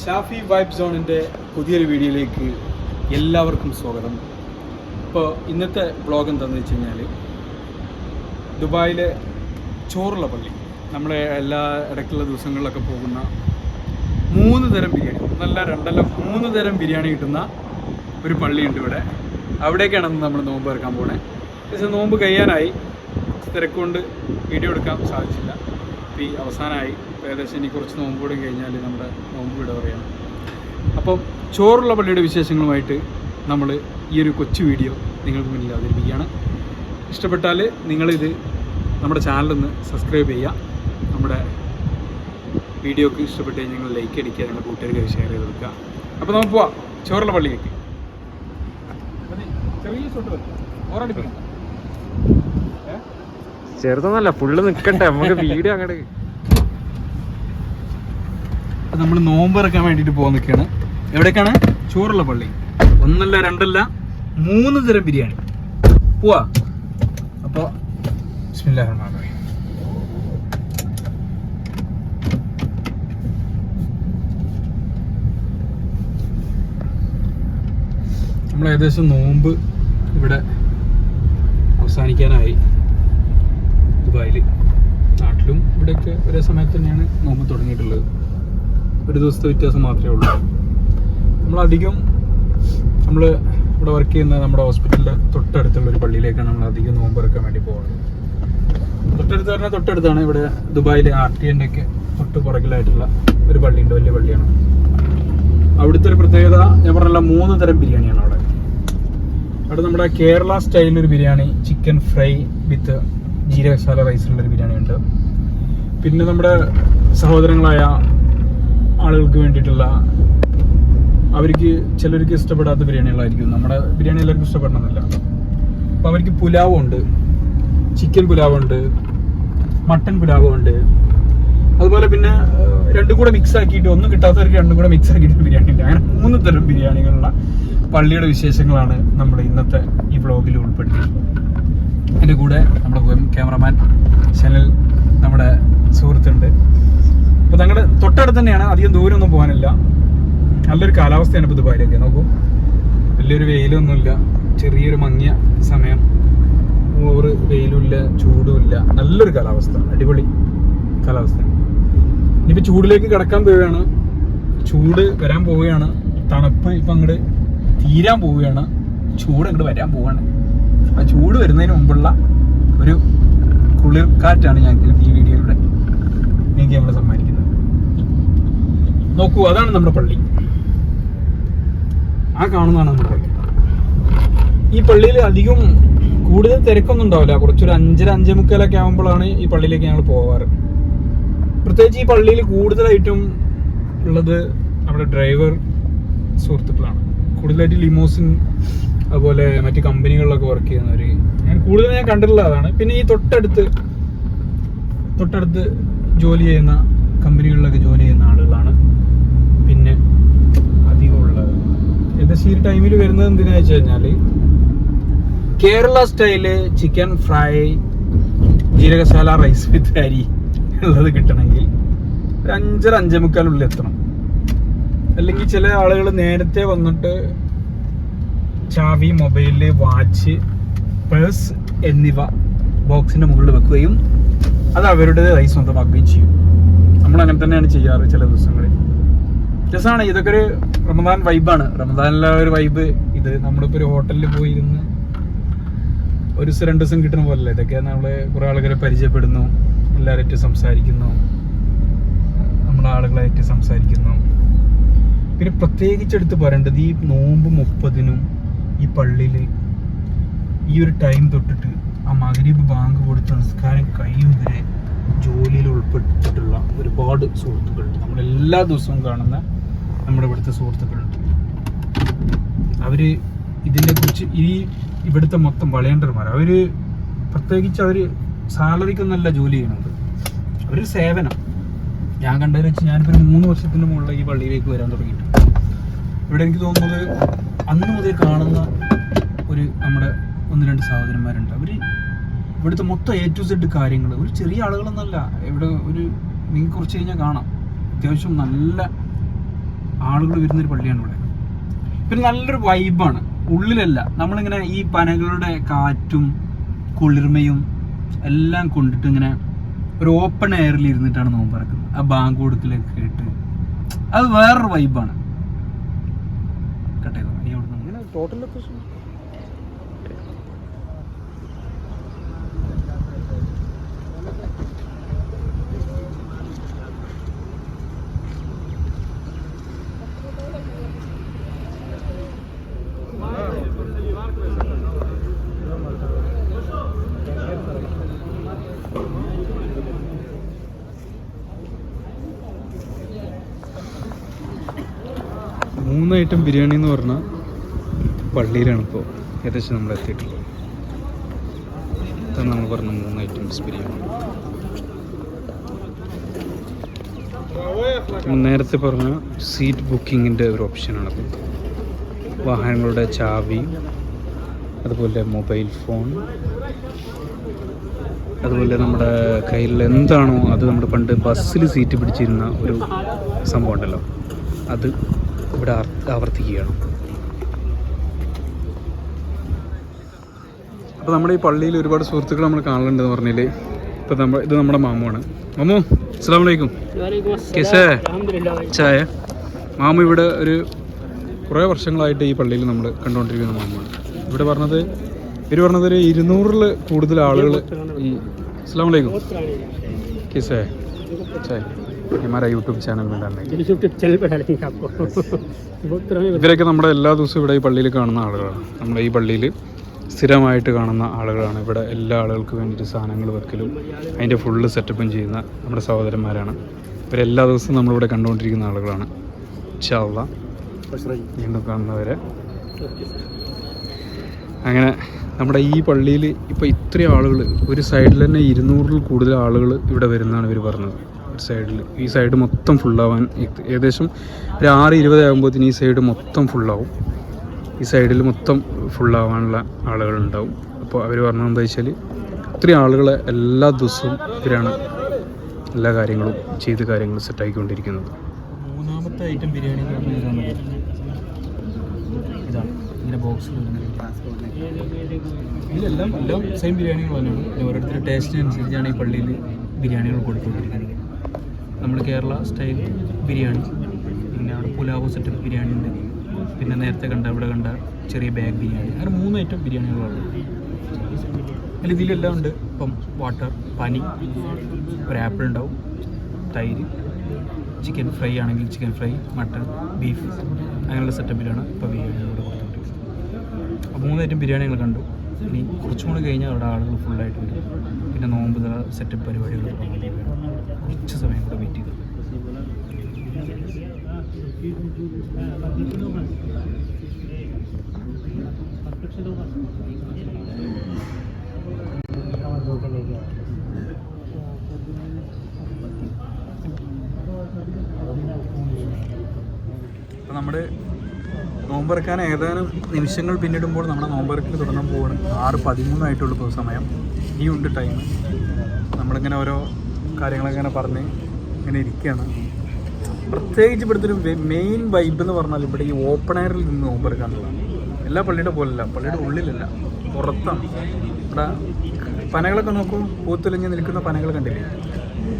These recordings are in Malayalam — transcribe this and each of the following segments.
ഷാഫി വൈബ് സോണിൻ്റെ പുതിയൊരു വീഡിയോയിലേക്ക് എല്ലാവർക്കും സ്വാഗതം. ഇപ്പോൾ ഇന്നത്തെ വ്ളോഗ് എന്താണെന്ന് വെച്ച് കഴിഞ്ഞാൽ ദുബായിലെ ചോറുള്ള പള്ളി, നമ്മളെ എല്ലാ ഇടയ്ക്കുള്ള ദിവസങ്ങളിലൊക്കെ പോകുന്ന 3 തരം ബിരിയാണി, ഒന്നല്ല രണ്ടല്ല 3 തരം ബിരിയാണി കിട്ടുന്ന ഒരു പള്ളിയുണ്ട് ഇവിടെ. അവിടേക്കാണ് നമ്മൾ നോമ്പ് ഇറക്കാൻ പോണേ. പക്ഷേ നോമ്പ് കഴിയാനായി, തിരക്കുകൊണ്ട് വീഡിയോ എടുക്കാൻ സാധിച്ചില്ല. ഈ അവസാനമായി ഏകദേശം ഇനി കുറച്ച് നോമ്പ് കൂടി കഴിഞ്ഞാൽ നമ്മുടെ നോമ്പ് വിട പറയണം. അപ്പം ചോറുള്ള പള്ളിയുടെ വിശേഷങ്ങളുമായിട്ട് നമ്മൾ ഈ ഒരു കൊച്ചു വീഡിയോ നിങ്ങൾക്ക് മുന്നിൽ അവതരിപ്പിക്കുകയാണ്. ഇഷ്ടപ്പെട്ടാൽ നിങ്ങളിത് നമ്മുടെ ചാനലൊന്ന് സബ്സ്ക്രൈബ് ചെയ്യുക. നമ്മുടെ വീഡിയോക്ക് ഇഷ്ടപ്പെട്ട് കഴിഞ്ഞാൽ നിങ്ങൾ ലൈക്ക് അടിക്കുക, നിങ്ങളുടെ കൂട്ടുകാർക്ക് ഷെയർ ചെയ്ത് കൊടുക്കുക. അപ്പോൾ നമുക്ക് പോവാം ചോറുള്ള പള്ളിയിലേക്ക്. ചെറിയ ഷോട്ട് ഓറടിപ്പിക്കണം, ചെറുതൊന്നല്ല, ഫുള്ള് നിൽക്കട്ടെ, നമുക്ക് വീഡിയോ അങ്ങോട്ട്. നമ്മൾ നോമ്പ് ഇറക്കാൻ വേണ്ടിയിട്ട് പോകാൻ നിൽക്കുകയാണ്. എവിടേക്കാണ്? ചോറുള്ള പള്ളി. ഒന്നല്ല രണ്ടല്ല 3 തരം ബിരിയാണി. പോവാ. അപ്പോൾ ബിസ്മില്ലാഹിർ റഹ്മാനിർ റഹീം. നമ്മൾ ഏകദേശം നോമ്പ് ഇവിടെ അവസാനിക്കാനായി. ദുബായിൽ, നാട്ടിലും ഇവിടെയൊക്കെ ഒരേ സമയത്ത് തന്നെയാണ് നോമ്പ് തുടങ്ങിയിട്ടുള്ളത്. ഒരു ദിവസത്തെ വ്യത്യാസം മാത്രമേ ഉള്ളൂ. നമ്മൾ ഇവിടെ വർക്ക് ചെയ്യുന്ന നമ്മുടെ ഹോസ്പിറ്റലിൻ്റെ തൊട്ടടുത്തുള്ള ഒരു പള്ളിയിലേക്കാണ് നമ്മൾ അധികം നോമ്പ് ഇറക്കാൻ വേണ്ടി പോകുന്നത്. തൊട്ടടുത്താണ് ഇവിടെ ദുബായിലെ RTNൻ്റെ ഒക്കെ തൊട്ട് പുറകിലായിട്ടുള്ള ഒരു പള്ളിയുണ്ട്, വലിയ പള്ളിയാണ്. അവിടുത്തെ ഒരു പ്രത്യേകത ഞാൻ പറഞ്ഞല്ല, 3 തരം ബിരിയാണിയാണ് അവിടെ. അവിടെ നമ്മുടെ കേരള സ്റ്റൈലിലൊരു ബിരിയാണി, ചിക്കൻ ഫ്രൈ വിത്ത് ജീരകശാല റൈസിലുള്ളൊരു ബിരിയാണി ഉണ്ട്. പിന്നെ നമ്മുടെ സഹോദരങ്ങളായ ആളുകൾക്ക് വേണ്ടിയിട്ടുള്ള, അവർക്ക് ചിലർക്ക് ഇഷ്ടപ്പെടാത്ത ബിരിയാണികളായിരിക്കും. നമ്മുടെ ബിരിയാണി എല്ലാവർക്കും ഇഷ്ടപ്പെടണമെന്നില്ല. അപ്പോൾ അവർക്ക് പുലാവുണ്ട്, ചിക്കൻ പുലാവുണ്ട്, മട്ടൻ പുലാവുണ്ട്. അതുപോലെ പിന്നെ രണ്ടും കൂടെ മിക്സ് ആക്കിയിട്ട്, ഒന്നും കിട്ടാത്തവർക്ക് രണ്ടും കൂടെ മിക്സ് ആക്കിയിട്ട് ബിരിയാണി ഉണ്ട്. അങ്ങനെ 3 തരം ബിരിയാണികളുള്ള പള്ളിയുടെ വിശേഷങ്ങളാണ് നമ്മൾ ഇന്നത്തെ ഈ വ്ളോഗിൽ ഉൾപ്പെടുത്തിയിട്ടുള്ളത്. എൻ്റെ കൂടെ നമ്മുടെ ക്യാമറമാൻ ശനൽ, നമ്മുടെ സുഹൃത്തുണ്ട്. അപ്പോൾ ഞങ്ങളുടെ തൊട്ടടുത്ത് തന്നെയാണ്, അധികം ദൂരമൊന്നും പോകാനില്ല. നല്ലൊരു കാലാവസ്ഥയാണ് ഇപ്പോൾ ദുബായിലൊക്കെ. നോക്കൂ, വലിയൊരു വെയിലൊന്നുമില്ല, ചെറിയൊരു മങ്ങിയ സമയം, ഓവർ വെയിലുമില്ല ചൂടുമില്ല, നല്ലൊരു കാലാവസ്ഥ, അടിപൊളി കാലാവസ്ഥ. ഇനിയിപ്പോൾ ചൂടിലേക്ക് കടക്കാൻ പോവുകയാണ്, ചൂട് വരാൻ പോവുകയാണ്, തണുപ്പ് ഇപ്പം അങ്ങോട്ട് തീരാൻ പോവുകയാണ്, ചൂട് അങ്ങോട്ട് വരാൻ പോവുകയാണ്. ആ ചൂട് വരുന്നതിന് മുമ്പുള്ള ഒരു കുളിർ കാറ്റാണ് ഞങ്ങൾക്ക് ഈ വീഡിയോയിലൂടെ നിങ്ങൾക്ക് നമ്മൾ സമ്മാനിക്കുന്നത്. നോക്കൂ, അതാണ് നമ്മുടെ പള്ളി. ആ കാണുന്നതാണ് നമ്മുടെ പള്ളി. ഈ പള്ളിയിൽ അധികം കൂടുതൽ തിരക്കൊന്നും ഉണ്ടാവില്ല. കുറച്ചൊരു 5:30 ആകുമ്പോഴാണ് ഈ പള്ളിയിലേക്ക് ഞങ്ങൾ പോകാറ്. പ്രത്യേകിച്ച് ഈ പള്ളിയിൽ കൂടുതലായിട്ടും ഉള്ളത് നമ്മുടെ ഡ്രൈവർ സുഹൃത്തുക്കളാണ്. കൂടുതലായിട്ട് ലിമോസിൻ, അതുപോലെ മറ്റ് കമ്പനികളിലൊക്കെ വർക്ക് ചെയ്യുന്നവർ കൂടുതൽ ഞാൻ കണ്ടിട്ടുള്ള അതാണ്. പിന്നെ ഈ തൊട്ടടുത്ത് ജോലി ചെയ്യുന്ന കമ്പനികളിലൊക്കെ ജോലി ചെയ്യുന്ന ആളുകളാണ് പിന്നെ അധികം ഉള്ളത്. ഏകദേശം ഈ ടൈമിൽ വരുന്നത് എന്തിനാ വെച്ച് കഴിഞ്ഞാൽ, Kerala style chicken fry, jeerakasala rice with അരി ഉള്ളത് കിട്ടണമെങ്കിൽ ഒരു 5:45 എത്തണം. അല്ലെങ്കിൽ ചില ആളുകൾ നേരത്തെ വന്നിട്ട് ചാവി, മൊബൈല്, വാച്ച്, പേഴ്സ് എന്നിവ ബോക്സിന്റെ മുകളിൽ വെക്കുകയും അത് അവരുടേതായി സ്വന്തമാക്കുകയും ചെയ്യും. നമ്മൾ അങ്ങനെ തന്നെയാണ് ചെയ്യാറ് ചില ദിവസങ്ങളിൽ. രസമാണ്. ഇതൊക്കെ ഒരു റമദാൻ വൈബാണ്. റമദാനിലെ ഒരു വൈബ് ഇത്. നമ്മളിപ്പോൾ ഒരു ഹോട്ടലിൽ പോയിരുന്ന് 1-2 ദിവസം കിട്ടുന്ന പോലല്ല ഇതൊക്കെ. നമ്മൾ കുറേ ആളുകളെ പരിചയപ്പെടുന്നു, എല്ലാവരായിട്ട് സംസാരിക്കുന്നു, നമ്മുടെ ആളുകളായിട്ട് സംസാരിക്കുന്നു. പിന്നെ പ്രത്യേകിച്ചെടുത്ത് പറയേണ്ടത്, ഈ നോമ്പ് 30-നും ഈ പള്ളിയിൽ ഈ ഒരു ടൈം തൊട്ടിട്ട് ആ മഗ്‌രിബ് ബാങ്ക് കൊടുത്ത നിസ്കാരം കഴിയും വരെ ജോലിയിൽ ഉൾപ്പെട്ടിട്ടുള്ള ഒരുപാട് സുഹൃത്തുക്കളുണ്ട്. നമ്മളെല്ലാ ദിവസവും കാണുന്ന നമ്മുടെ ഇവിടുത്തെ സുഹൃത്തുക്കളുണ്ട്. അവർ ഇതിനെക്കുറിച്ച്, ഇവിടുത്തെ മൊത്തം വളണ്ടിയർമാർ, അവർ പ്രത്യേകിച്ച് അവർ സാലറിക്കൊന്നല്ല ജോലി ചെയ്യുന്നത്, അവരൊരു സേവനം. ഞാൻ കണ്ടതെന്ന് വെച്ച്, ഞാനിപ്പോൾ 3 വർഷത്തിന് മുകളിൽ ഈ പള്ളിയിലേക്ക് വരാൻ തുടങ്ങിയിട്ട് ഇവിടെ എനിക്ക് തോന്നുന്നത് അന്ന് മുതൽ കാണുന്ന നമ്മുടെ 1-2 സഹോദരന്മാരുണ്ട്. അവർ ഇവിടുത്തെ മൊത്തം A to Z കാര്യങ്ങൾ, ഒരു ചെറിയ ആളുകളൊന്നല്ല. ഇവിടെ നിങ്ങൾക്ക് കുറച്ച് കഴിഞ്ഞാൽ കാണാം, അത്യാവശ്യം നല്ല ആളുകൾ വരുന്നൊരു പള്ളിയാണ് ഇവിടെ. പിന്നെ നല്ലൊരു വൈബാണ്. ഉള്ളിലല്ല, നമ്മളിങ്ങനെ ഈ പനകളുടെ കാറ്റും കുളിർമയും എല്ലാം കൊണ്ടിട്ട് ഇങ്ങനെ ഒരു ഓപ്പൺ എയറിൽ ഇരുന്നിട്ടാണ് നോമ്പ് തുറക്കുന്നത്. ആ ബാങ്ക് കൊടുക്കലൊക്കെ കേട്ട് അത് വേറൊരു വൈബാണ്. കേട്ടോ ടോട്ടൽ ലൊക്കേഷൻ മൂന്ന് ഐറ്റം ബിരിയാണി എന്ന് പറഞ്ഞാൽ പള്ളിയിലാണ് ഇപ്പോൾ ഏകദേശം നമ്മൾ എത്തിയിട്ടുള്ളത്. ഇതാണ് നമ്മൾ പറഞ്ഞ 3 ഐറ്റംസ് ബിരിയാണി. നേരത്തെ പറഞ്ഞ സീറ്റ് ബുക്കിങ്ങിൻ്റെ ഒരു ഓപ്ഷനാണത്. വാഹനങ്ങളുടെ ചാവി, അതുപോലെ മൊബൈൽ ഫോൺ, അതുപോലെ നമ്മുടെ കയ്യിൽ എന്താണോ അത് നമ്മുടെ പണ്ട് ബസ്സിൽ സീറ്റ് പിടിച്ചിരുന്ന ഒരു സംഭവം ഉണ്ടല്ലോ, അത് ഇവിടെ ആവർത്തിക്കുകയാണ്. അപ്പോൾ നമ്മുടെ ഈ പള്ളിയിൽ ഒരുപാട് സുഹൃത്തുക്കൾ നമ്മൾ കാണലുണ്ടെന്ന് പറഞ്ഞില്ലേ. ഇപ്പോൾ ഇത് നമ്മുടെ മാമുവാണ്. മാമു അസ്സലാമു അലൈക്കും. കേസേ ചായ. മാമു ഇവിടെ ഒരു കുറേ വർഷങ്ങളായിട്ട് ഈ പള്ളിയിൽ നമ്മൾ കണ്ടുകൊണ്ടിരിക്കുന്ന മാമുവാണ്. ഇവർ പറഞ്ഞത് ഒരു 200-ൽ കൂടുതൽ ആളുകൾ ഈ അസ്സലാമു അലൈക്കും കേസേ ചായ हमारा यूट्यूब चैनल में डालने पे डालेंगे आपको. ഇവരൊക്കെ നമ്മുടെ എല്ലാ ദിവസവും ഇവിടെ ഈ പള്ളിയിൽ കാണുന്ന ആളുകളാണ്. നമ്മുടെ ഈ പള്ളിയിൽ സ്ഥിരമായിട്ട് കാണുന്ന ആളുകളാണ്. ഇവിടെ എല്ലാ ആളുകൾക്ക് വേണ്ടിയിട്ട് സാധനങ്ങൾ വെക്കലും അതിൻ്റെ ഫുള്ള് സെറ്റപ്പും ചെയ്യുന്ന നമ്മുടെ സഹോദരന്മാരാണ്. ഇവരെല്ലാ ദിവസവും നമ്മളിവിടെ കണ്ടുകൊണ്ടിരിക്കുന്ന ആളുകളാണ്. ഇൻഷാ അല്ലാഹ് വീണ്ടും കാണുന്നവരെ. അങ്ങനെ നമ്മുടെ ഈ പള്ളിയിൽ ഇപ്പോൾ ഇത്രയും ആളുകൾ, ഒരു സൈഡിൽ തന്നെ 200-ൽ കൂടുതൽ ആളുകൾ ഇവിടെ വരുന്നതാണ് ഇവർ പറഞ്ഞത്. സൈഡിൽ ഈ സൈഡ് മൊത്തം ഫുള്ളാവാൻ ഏകദേശം ഒരു 6:20 ആകുമ്പോഴത്തേന് ഈ സൈഡ് മൊത്തം ഫുള്ളാവും. ഈ സൈഡിൽ മൊത്തം ഫുള്ളാവാനുള്ള ആളുകളുണ്ടാവും. അപ്പോൾ അവർ പറഞ്ഞത് എന്താ വെച്ചാൽ ഇത്രയും ആളുകളെ എല്ലാ ദിവസവും ഇവരാണ് എല്ലാ കാര്യങ്ങളും കാര്യങ്ങൾ സെറ്റായിക്കൊണ്ടിരിക്കുന്നത്. മൂന്നാമത്തെ ഐറ്റം ബിരിയാണി ഇതാണ്. ഇങ്ങനെ ബോക്സിൽ എല്ലാം സെയിം ബിരിയാണികൾ തന്നെയാണ്. ഓരോരുത്തരുടെ ടേസ്റ്റിനനുസരിച്ചാണ് ഈ പള്ളിയിൽ ബിരിയാണികൾ കൊടുത്തുകൊണ്ടിരിക്കുന്നത്. നമ്മൾ കേരള സ്റ്റൈൽ ബിരിയാണി, പിന്നെ അവിടെ പുലാവ് സെറ്റപ്പ് ബിരിയാണി ഉണ്ട്, പിന്നെ നേരത്തെ ഇവിടെ കണ്ട ചെറിയ ബാഗ് ബിരിയാണി, അങ്ങനെ 3 ഐറ്റം ബിരിയാണികളാണ്. അതിൽ ഇതിലെല്ലാം ഉണ്ട്. ഇപ്പം വാട്ടർ, പനി, ഒരു ആപ്പിൾ ഉണ്ടാവും, തൈര്, ചിക്കൻ ഫ്രൈ ആണെങ്കിൽ ചിക്കൻ ഫ്രൈ, മട്ടൺ, ബീഫ്, അങ്ങനെയുള്ള സെറ്റപ്പിലാണ് ഇപ്പോൾ ബിരിയാണികളോട് കൊടുത്തുകൊണ്ടിരിക്കുന്നത്. അപ്പോൾ 3 ഐറ്റം ബിരിയാണികൾ കണ്ടു. ഇനി കുറച്ചും കൂടി കഴിഞ്ഞാൽ അവിടെ ആളുകൾ ഫുള്ളായിട്ട് വരും. പിന്നെ നോമ്പ് സെറ്റപ്പ് പരിപാടികൾ കുറച്ച് സമയം കൂടെ വെയിറ്റ് ചെയ്തു. അപ്പോൾ നമ്മുടെ നോമ്പറക്കാൻ ഏതാനും നിമിഷങ്ങൾ പിന്നിടുമ്പോൾ നമ്മുടെ നോമ്പറക്കൽ തുടങ്ങാൻ പോവാണ്. 6:13 ആയിട്ടുള്ളൂ ഇപ്പോൾ സമയം. ഇനിയുണ്ട് ടൈം. നമ്മളിങ്ങനെ ഓരോ കാര്യങ്ങളൊക്കെ ഇങ്ങനെ പറഞ്ഞ് ഇങ്ങനെ ഇരിക്കുകയാണ്. പ്രത്യേകിച്ച് ഇവിടുത്തെ ഒരു മെയിൻ വൈബ് എന്ന് പറഞ്ഞാൽ ഇവിടെ ഈ ഓപ്പൺ എയറിൽ നിന്ന് നോമ്പെടുക്കാനുള്ളതാണ്. എല്ലാ പള്ളിയുടെ പോലല്ല, പള്ളിയുടെ ഉള്ളിലല്ല, പുറത്താണ്. ഇവിടെ പനകളൊക്കെ നോക്കൂ, പൂത്തുലഞ്ഞ് നിൽക്കുന്ന പനകൾ കണ്ടില്ലേ?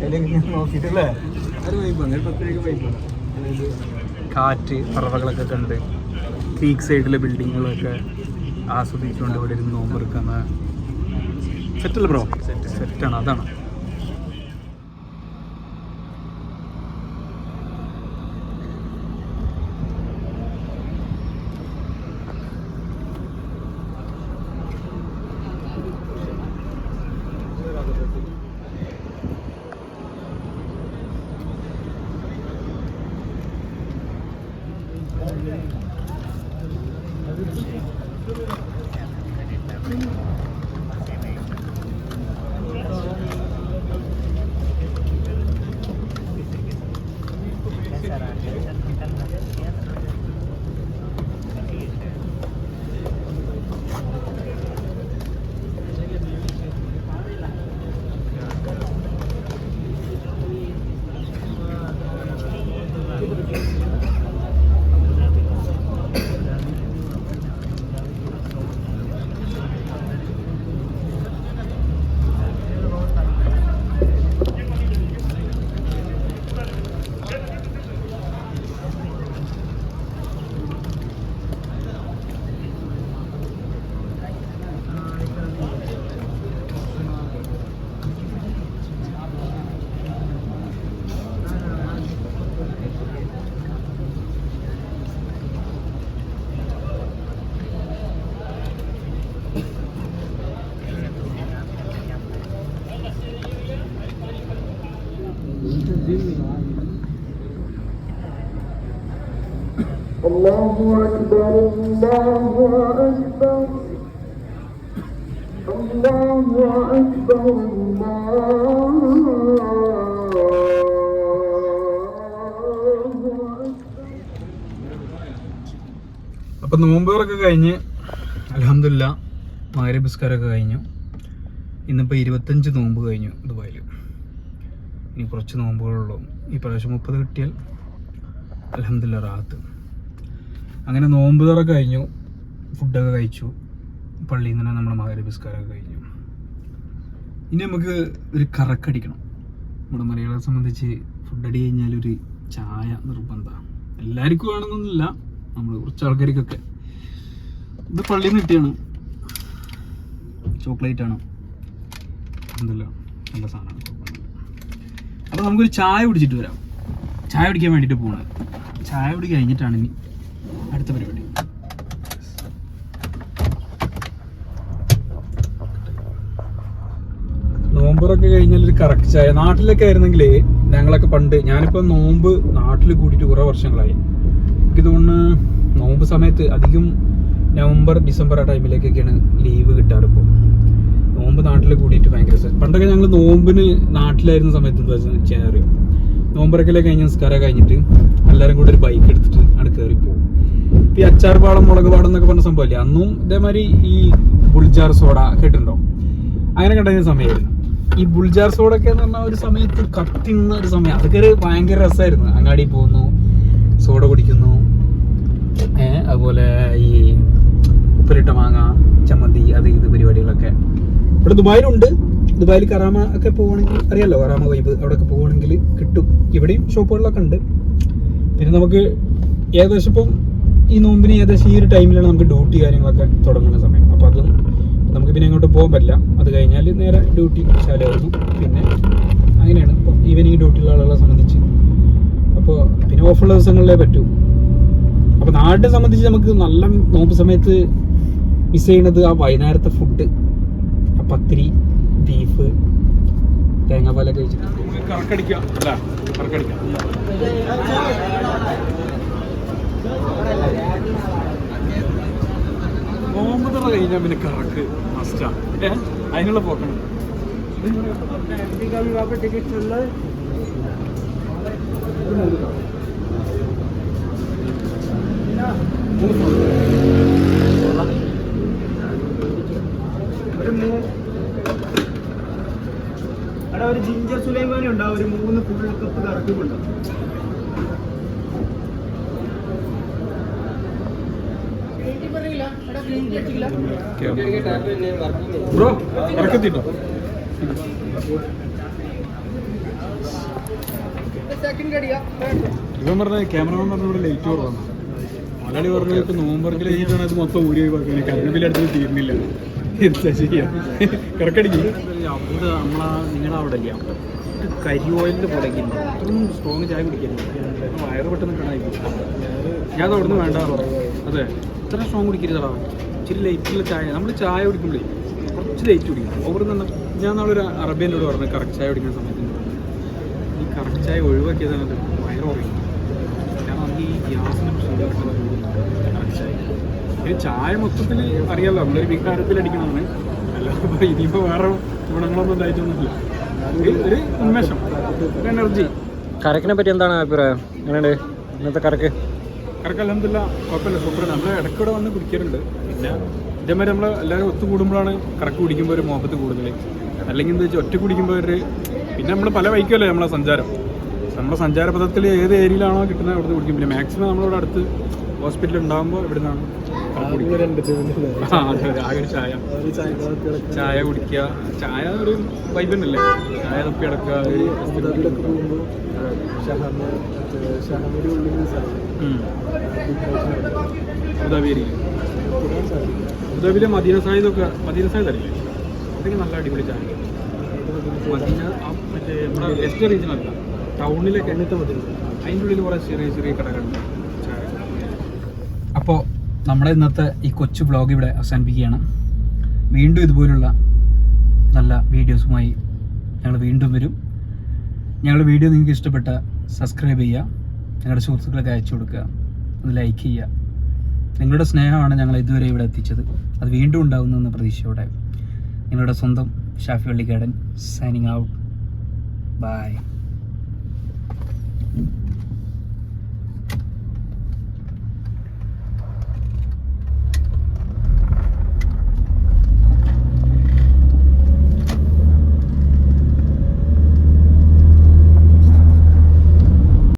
അതിലേക്ക് നോക്കിയിട്ടല്ലേ ഒരു വൈബാണ്, ഒരു പ്രത്യേക വൈബാണ്. അതായത് കാറ്റ്, പറവകളൊക്കെ കണ്ട് പീക്ക് സൈഡിലെ ബിൽഡിങ്ങുകളൊക്കെ ആസ്വദിച്ചുകൊണ്ട് ഇവിടെ ഇരുന്ന് നോമ്പെടുക്കുന്ന സെറ്റല്ലേ ബ്രോ? സെറ്റാണ്, അതാണ്. അപ്പൊ നോമ്പുകളൊക്കെ കഴിഞ്ഞ് അൽഹംദുലില്ലാ മഗ്‌രിബ് നിസ്കാരമൊക്കെ കഴിഞ്ഞു. ഇന്നിപ്പോൾ 25 നോമ്പ് കഴിഞ്ഞു ദുബായിൽ. ഇനി കുറച്ച് നോമ്പുകളുള്ളൂ. ഈ പ്രാവശ്യം 30 കിട്ടിയാൽ അൽഹംദുലില്ലാ റാഹത്ത്. അങ്ങനെ നോമ്പ് തുറ കഴിഞ്ഞു, ഫുഡൊക്കെ കഴിച്ചു, പള്ളിയിൽ നിന്ന് നമ്മുടെ മഗ്‌രിബ് നിസ്കാരമൊക്കെ കഴിഞ്ഞു. ഇനി നമുക്ക് ഒരു കറക്കടിക്കണം. നമ്മുടെ മലയാളികളെ സംബന്ധിച്ച് ഫുഡ് അടി കഴിഞ്ഞാൽ ഒരു ചായ നിർബന്ധമാണ്. എല്ലാവർക്കും വേണമെന്നൊന്നുമില്ല, നമ്മൾ കുറച്ച് ആൾക്കാർക്കൊക്കെ. ഇത് പള്ളിയിൽ നിന്ന് കിട്ടിയാണ്, ചോക്ലേറ്റ് ആണ്, എന്തല്ലോ നല്ല സാധനമാണ്. അപ്പോൾ നമുക്കൊരു ചായ കുടിച്ചിട്ട് വരാം. ചായ കുടിക്കാൻ വേണ്ടിയിട്ട് പോകണത്. ചായ കുടി കഴിഞ്ഞിട്ടാണ് ഇനി അടുത്ത പരിപാടി. നോമ്പറൊക്കെ കഴിഞ്ഞാൽ ഒരു കറക്റ്റ് ചായ. നാട്ടിലൊക്കെ ആയിരുന്നെങ്കിൽ ഞങ്ങളൊക്കെ പണ്ട്, ഞാനിപ്പോൾ നോമ്പ് നാട്ടിൽ കൂട്ടിയിട്ട് കുറേ വർഷങ്ങളായി. എനിക്ക് തോന്നുന്നു നോമ്പ് സമയത്ത് അധികം നവംബർ ഡിസംബർ ആ ടൈമിലേക്കൊക്കെയാണ് ലീവ് കിട്ടാറ്. ഇപ്പോൾ നോമ്പ് നാട്ടിൽ കൂടിയിട്ട് ഭയങ്കര പണ്ടൊക്കെ ഞങ്ങൾ നോമ്പിന് നാട്ടിലായിരുന്ന സമയത്ത് എന്താ ചെയ്യാറ്, നോമ്പറൊക്കെ കഴിഞ്ഞ് നിസ്കാരം കഴിഞ്ഞിട്ട് എല്ലാവരും കൂടി ഒരു ബൈക്ക് എടുത്തിട്ട് അവിടെ കയറി പോകും. ഇപ്പം ഈ അച്ചാർ പാടം മുളക് പാടം എന്നൊക്കെ പറഞ്ഞ സംഭവമില്ലേ, അന്നും ഇതേമാതിരി ഈ ബുൾജാർ സോഡ കേട്ടിട്ടുണ്ടോ, അങ്ങനെ കണ്ടുന്ന സമയമായിരുന്നു. ഈ ബുൾജാർ സോഡ ഒക്കെ എന്ന് പറഞ്ഞാൽ ഒരു സമയത്ത് കത്തിന്ന ഒരു സമയം. അതൊക്കെ ഒരു ഭയങ്കര രസമായിരുന്നു. അങ്ങാടി പോകുന്നു, സോഡ കുടിക്കുന്നു, അതുപോലെ ഈ ഉപ്പിലിട്ട മാങ്ങ ചമ്മന്തി, അത് ഇത് പരിപാടികളൊക്കെ ഇവിടെ ദുബായിലുണ്ട്. ദുബായിൽ കറാമ ഒക്കെ പോവുകയാണെങ്കിൽ അറിയാലോ, കറാമ വൈബ് അവിടെയൊക്കെ പോവുകയാണെങ്കിൽ കിട്ടും. ഇവിടെയും ഷോപ്പുകളിലൊക്കെ ഉണ്ട്. പിന്നെ നമുക്ക് ഏകദേശം ഇപ്പം ഈ നോമ്പിന് ഏകദേശം ഈ ഒരു ടൈമിലാണ് നമുക്ക് ഡ്യൂട്ടി കാര്യങ്ങളൊക്കെ തുടങ്ങുന്ന സമയം. അപ്പോൾ അതും നമുക്ക് പിന്നെ അങ്ങോട്ട് പോകാൻ പറ്റില്ല. അത് കഴിഞ്ഞാൽ നേരെ ഡ്യൂട്ടി ശാലയായിരുന്നു. പിന്നെ അങ്ങനെയാണ് ഇപ്പോൾ ഈവനിങ് ഡ്യൂട്ടിയുള്ള ആളുകളെ സംബന്ധിച്ച്. അപ്പോൾ പിന്നെ ഓഫുള്ള ദിവസങ്ങളിലേ പറ്റൂ. അപ്പോൾ നാടിനെ സംബന്ധിച്ച് നമുക്ക് നല്ല നോമ്പ് സമയത്ത് മിസ് ചെയ്യണത് ആ വൈകുന്നേരത്തെ ഫുഡ്, ആ പത്തിരി, ബീഫ്, തേങ്ങാപ്പാലൊക്കെ കഴിച്ചിട്ട് കറക്കടിക്കാം അല്ല കറക്കടിക്കാം. നോമ്പ് തുറ കഴിഞ്ഞാൽ പിന്നെ കറക്ക് മസ്റ്റാണ്. അതിനുള്ള പോക്കണം. ഒരു ജിഞ്ചർ സുലൈമാനി ഉണ്ടാവും, ഒരു 3 ഫുൾ കപ്പ് കറക്കുമുണ്ടാവും. ബ്രോ ഇറക്കത്തിട്ടോ ഇവൻ പറഞ്ഞ ക്യാമറമാൻ പറഞ്ഞ ഇവിടെ ലേറ്റ് കുറവാണ്. മലയാളി പറഞ്ഞത് ഇപ്പൊ നോമ്പറക്കിൽ കഴിഞ്ഞിട്ടാണ് അത് മൊത്തം ഊരി ഒഴിവാക്കുന്നത്. കരണ്ടുബില്ലടുത്ത് തീരുന്നില്ല. എന്താ ചെയ്യാം, കിറക്കടിക്ക്. നമ്മളാ നിങ്ങളുടെ അവിടെ ഇല്ല കരി ഓയിലിന്റെ പുറകില്ല അത്രയും സ്ട്രോങ് ചായ കുടിക്കരുത്. വയറ് പെട്ടെന്ന് കാണാതിരിക്കും. ഞാൻ അവിടെ നിന്ന് വേണ്ട പറയും. അതെ, ഇത്ര സ്ട്രോങ് കുടിക്കരുതടാ, ഇച്ചിരി ലൈറ്റുള്ള ചായ. നമ്മൾ ചായ കുടിക്കുമ്പോഴേ കുറച്ച് ലൈറ്റ് കുടിക്കണം. ഓവർ തന്നെ. ഞാൻ നാളൊരു അറബിയനോട് പറഞ്ഞു കറക്റ്റ് ചായ കുടിക്കുന്ന സമയത്ത് ഈ കറക്റ്റ് ചായ ഒഴിവാക്കിയതാണ് വയറ് കുറയും. കാരണം നമുക്ക് ഈ ഗ്യാസിന് പ്രശ്നം കറക്റ്റ് ചായ. ഈ ചായ മൊത്തത്തിൽ അറിയാമല്ലോ, നമ്മളൊരു വികാരത്തിലടിക്കണമെന്ന്. അല്ലാതെ ഇനിയിപ്പോൾ വേറെ ഗുണങ്ങളൊന്നും ഉണ്ടായിട്ടൊന്നുമില്ല. ഒരു ഉന്മേഷം, ഒരു എനർജി. കറക്കിനെ പറ്റി എന്താണ് അഭിപ്രായം? എങ്ങനെയുണ്ട് ഇന്നത്തെ കറക്ക്? കറക്ക് അൽഹംദുലില്ലാ കുഴപ്പമില്ല, സൂപ്പർ. നമ്മൾ ഇടയ്ക്കൂടെ വന്ന് കുടിക്കാറുണ്ട്. പിന്നെ ഇതേമാതിരി നമ്മൾ എല്ലാവരും ഒത്തുകൂടുമ്പോഴാണ് കറക്ക് കുടിക്കുമ്പോൾ ഒരു മുഹബത്ത് കൂടുതൽ. അല്ലെങ്കിൽ എന്താ വെച്ചാൽ ഒറ്റ കുടിക്കുമ്പോൾ ഒരു പിന്നെ നമ്മൾ പല വൈക്കുമല്ലേ നമ്മളെ സഞ്ചാരം. നമ്മുടെ സഞ്ചാരപഥത്തിൽ ഏത് ഏരിയയിലാണോ കിട്ടുന്നത് അവിടുന്ന് കുടിക്കും. പിന്നെ മാക്സിമം നമ്മളിവിടെ അടുത്ത് ഹോസ്പിറ്റൽ ഉണ്ടാകുമ്പോൾ ഇവിടെ നിന്നാണ് ആകെ ഒരു ചായ കുടിക്കുക. ചായ ഒരു വൈബ് തന്നെയല്ലേ, ചായ തപ്പി കിടക്കുക. അബുദാബിയിലെ മദീന സായിദൊക്കെ, മദീന സായിദ് അറിയില്ലേ, അതൊക്കെ നല്ല അടിപൊളി ചായ. മദീന മറ്റേ നമ്മുടെ വെസ്റ്റ് റീജിയൻ അല്ല, ടൗണിലൊക്കെ എണ്ണത്തെ മദീന, അതിൻ്റെ ഉള്ളിൽ കുറേ ചെറിയ ചെറിയ കടകളുണ്ട് ചായ. അപ്പോൾ നമ്മുടെ ഇന്നത്തെ ഈ കൊച്ചു വ്ളോഗ് ഇവിടെ അവസാനിപ്പിക്കുകയാണ്. വീണ്ടും ഇതുപോലുള്ള നല്ല വീഡിയോസുമായി ഞങ്ങൾ വീണ്ടും വരും. ഞങ്ങളുടെ വീഡിയോ നിങ്ങൾക്ക് ഇഷ്ടപ്പെട്ട സബ്സ്ക്രൈബ് ചെയ്യുക, ഞങ്ങളുടെ സുഹൃത്തുക്കളൊക്കെ അയച്ചു കൊടുക്കുക. ഒന്ന് ലൈക്ക് ചെയ്യുക. നിങ്ങളുടെ സ്നേഹമാണ് ഞങ്ങൾ ഇതുവരെ ഇവിടെ എത്തിച്ചത്. അത് വീണ്ടും ഉണ്ടാകുന്നു എന്ന പ്രതീക്ഷയോടെ നിങ്ങളുടെ സ്വന്തം Shafi Vallikkadan signing out. By.